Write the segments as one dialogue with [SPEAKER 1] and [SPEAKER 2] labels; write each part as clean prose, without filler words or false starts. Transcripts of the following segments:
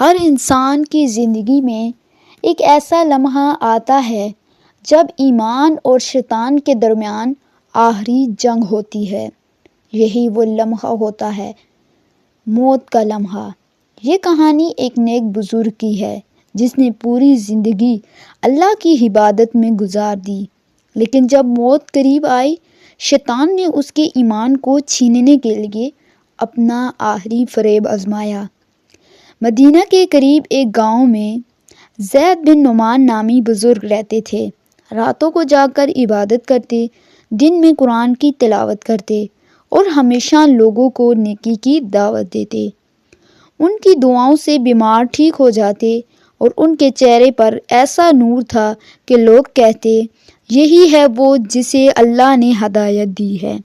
[SPEAKER 1] ہر انسان کی زندگی میں ایک ایسا لمحہ آتا ہے جب ایمان اور شیطان کے درمیان آخری جنگ ہوتی ہے۔ یہی وہ لمحہ ہوتا ہے، موت کا لمحہ۔ یہ کہانی ایک نیک بزرگ کی ہے جس نے پوری زندگی اللہ کی عبادت میں گزار دی، لیکن جب موت قریب آئی، شیطان نے اس کے ایمان کو چھیننے کے لیے اپنا آخری فریب آزمایا۔ مدینہ کے قریب ایک گاؤں میں زید بن نعمان نامی بزرگ رہتے تھے۔ راتوں کو جاگ کر عبادت کرتے، دن میں قرآن کی تلاوت کرتے اور ہمیشہ لوگوں کو نیکی کی دعوت دیتے۔ ان کی دعاؤں سے بیمار ٹھیک ہو جاتے اور ان کے چہرے پر ایسا نور تھا کہ لوگ کہتے، یہی ہے وہ جسے اللہ نے ہدایت دی ہے۔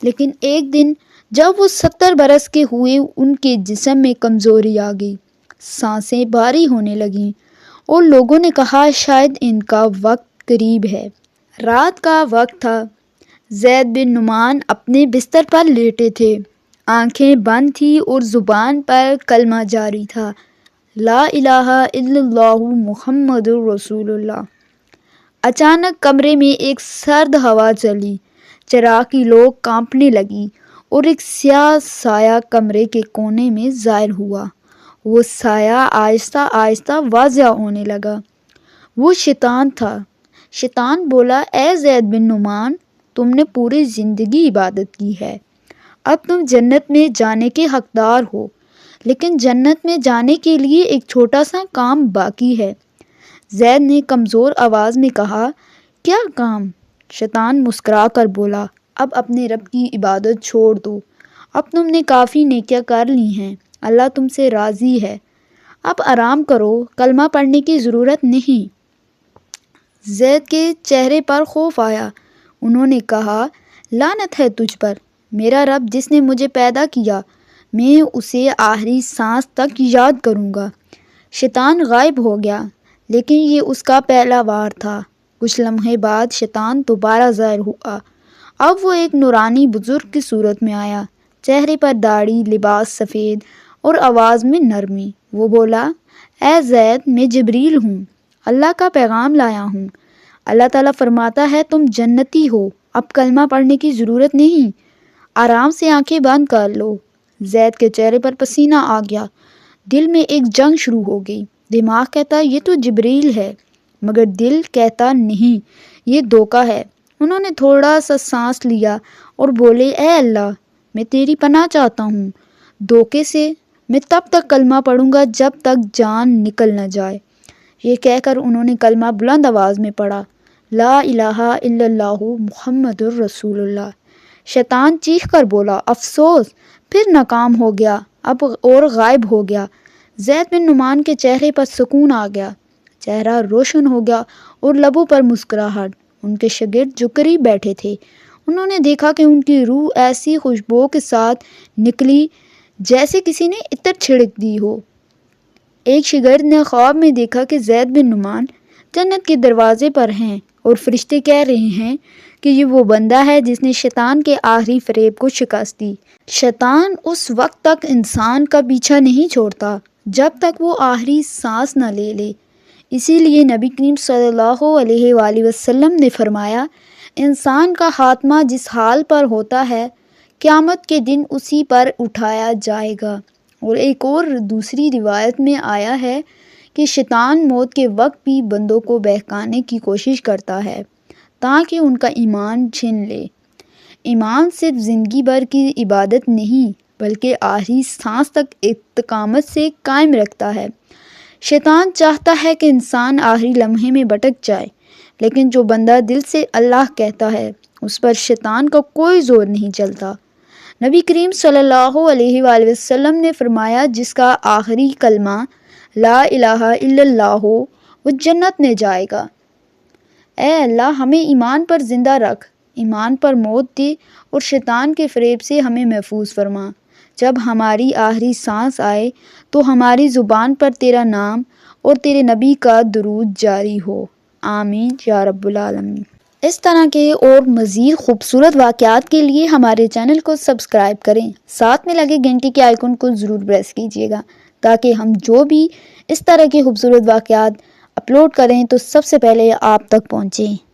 [SPEAKER 1] لیکن ایک دن جب وہ 70 برس کے ہوئے، ان کے جسم میں کمزوری آ گئی، سانسیں بھاری ہونے لگیں اور لوگوں نے کہا شاید ان کا وقت قریب ہے۔ رات کا وقت تھا۔ زید بن نعمان اپنے بستر پر لیٹے تھے، آنکھیں بند تھیں اور زبان پر کلمہ جاری تھا، لا الہ الا اللہ محمد رسول اللہ۔ اچانک کمرے میں ایک سرد ہوا چلی، چراغ کی لو کانپنے لگی اور ایک سیاہ سایہ کمرے کے کونے میں ظاہر ہوا۔ وہ سایہ آہستہ آہستہ واضح ہونے لگا۔ وہ شیطان تھا۔ شیطان بولا، اے زید بن نعمان، تم نے پوری زندگی عبادت کی ہے، اب تم جنت میں جانے کے حقدار ہو، لیکن جنت میں جانے کے لیے ایک چھوٹا سا کام باقی ہے۔ زید نے کمزور آواز میں کہا، کیا کام؟ شیطان مسکرا کر بولا، اب اپنے رب کی عبادت چھوڑ دو، اب تم نے کافی نیکیاں کر لی ہیں، اللہ تم سے راضی ہے، اب آرام کرو، کلمہ پڑھنے کی ضرورت نہیں۔ زید کے چہرے پر خوف آیا۔ انہوں نے کہا، لعنت ہے تجھ پر، میرا رب جس نے مجھے پیدا کیا، میں اسے آخری سانس تک یاد کروں گا۔ شیطان غائب ہو گیا، لیکن یہ اس کا پہلا وار تھا۔ کچھ لمحے بعد شیطان دوبارہ ظاہر ہوا۔ اب وہ ایک نورانی بزرگ کی صورت میں آیا، چہرے پر داڑھی، لباس سفید اور آواز میں نرمی۔ وہ بولا، اے زید، میں جبریل ہوں، اللہ کا پیغام لایا ہوں۔ اللہ تعالیٰ فرماتا ہے تم جنتی ہو، اب کلمہ پڑھنے کی ضرورت نہیں، آرام سے آنکھیں بند کر لو۔ زید کے چہرے پر پسینہ آ گیا، دل میں ایک جنگ شروع ہو گئی۔ دماغ کہتا یہ تو جبریل ہے، مگر دل کہتا نہیں، یہ دھوکہ ہے۔ انہوں نے تھوڑا سا سانس لیا اور بولے، اے اللہ، میں تیری پناہ چاہتا ہوں دھوکے سے، میں تب تک کلمہ پڑھوں گا جب تک جان نکل نہ جائے۔ یہ کہہ کر انہوں نے کلمہ بلند آواز میں پڑھا، لا الہ الا اللہ محمد رسول اللہ۔ شیطان چیخ کر بولا، افسوس، پھر ناکام ہو گیا، اب اور غائب ہو گیا۔ زید بن نعمان کے چہرے پر سکون آ گیا، چہرہ روشن ہو گیا اور لبوں پر مسکراہٹ۔ ان کے شاگرد جو قریب بیٹھے تھے، انہوں نے دیکھا کہ ان کی روح ایسی خوشبو کے ساتھ نکلی جیسے کسی نے عطر چھڑک دی ہو۔ ایک شاگرد نے خواب میں دیکھا کہ زید بن نعمان جنت کے دروازے پر ہیں اور فرشتے کہہ رہے ہیں کہ یہ وہ بندہ ہے جس نے شیطان کے آخری فریب کو شکست دی۔ شیطان اس وقت تک انسان کا پیچھا نہیں چھوڑتا جب تک وہ آخری سانس نہ لے لے۔ اسی لیے نبی کریم صلی اللہ علیہ وآلہ وسلم نے فرمایا، انسان کا خاتمہ جس حال پر ہوتا ہے، قیامت کے دن اسی پر اٹھایا جائے گا۔ اور ایک اور دوسری روایت میں آیا ہے کہ شیطان موت کے وقت بھی بندوں کو بہکانے کی کوشش کرتا ہے تاکہ ان کا ایمان چھین لے۔ ایمان صرف زندگی بھر کی عبادت نہیں بلکہ آخری سانس تک استقامت سے قائم رکھتا ہے۔ شیطان چاہتا ہے کہ انسان آخری لمحے میں بھٹک جائے، لیکن جو بندہ دل سے اللہ کہتا ہے اس پر شیطان کا کوئی زور نہیں چلتا۔ نبی کریم صلی اللہ علیہ وآلہ وسلم نے فرمایا، جس کا آخری کلمہ لا الہ الا اللہ ہو وہ جنت میں جائے گا۔ اے اللہ، ہمیں ایمان پر زندہ رکھ، ایمان پر موت دے اور شیطان کے فریب سے ہمیں محفوظ فرما۔ جب ہماری آخری سانس آئے تو ہماری زبان پر تیرا نام اور تیرے نبی کا درود جاری ہو، آمین یا رب العالمین۔ اس طرح کے اور مزید خوبصورت واقعات کے لیے ہمارے چینل کو سبسکرائب کریں، ساتھ میں لگے گھنٹی کے آئیکن کو ضرور پریس کیجیے گا تاکہ ہم جو بھی اس طرح کے خوبصورت واقعات اپلوڈ کریں تو سب سے پہلے آپ تک پہنچیں۔